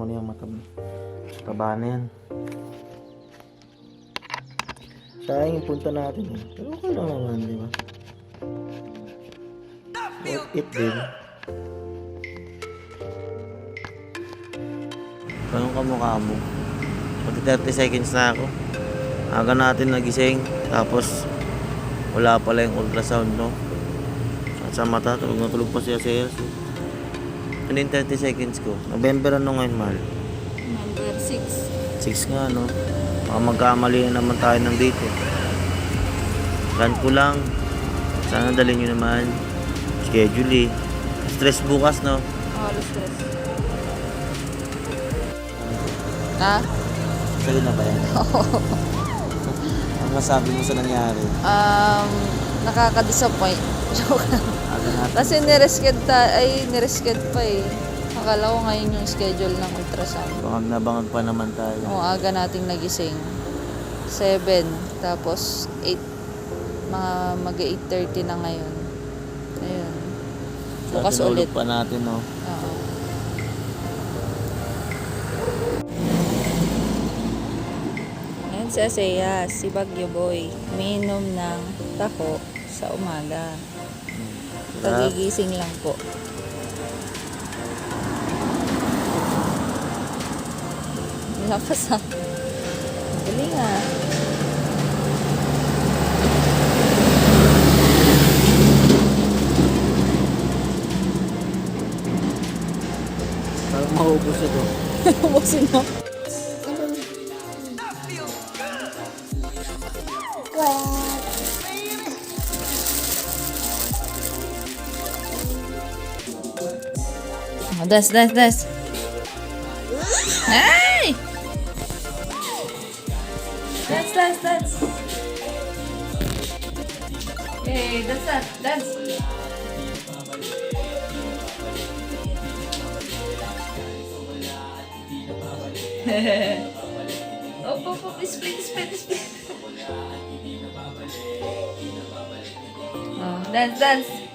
na yung taba na yan. Sayang yung punta natin eh. Pero okay lang naman, di ba? Worth it din. Ganun ka mukha mo. Pati 30 seconds na ako. Aga natin nagising. Tapos wala pala yung ultrasound, no? At sa mata, tulog na tulog pa siya siya. Ano yung 30 seconds ko? November ano ngayon, mahal? Number 6. 6 nga, no? Baka magkamali na naman tayo ng date eh. Plan ko lang. Sana dalhin nyo naman. Schedule eh. Stress bukas, no? Halos stress. Ah? Sa'yo na ba yan? Ang masabi mo sa nangyari? Nakaka-disappoint. Joke lang. Aga natin. Kasi niresched pa eh. Akala ko ngayon yung schedule ng ultrasound. Bangag na bangag pa naman tayo. Oo, aga nating nagising. 7, tapos 8. Mga mag-8:30 na ngayon. Ayun. Bukas Tinulog ulit. pa natin, no? Oo. Ayan si Asea, si Bagyo Boy. Minom ng taho sa umaga. Pagigising lang po. Lapas ha. Galing ah. Parang maubos ito. Ubusin mo. Oh, das. Hey! Dance. Hey, dance. Op, split. Oh, dance.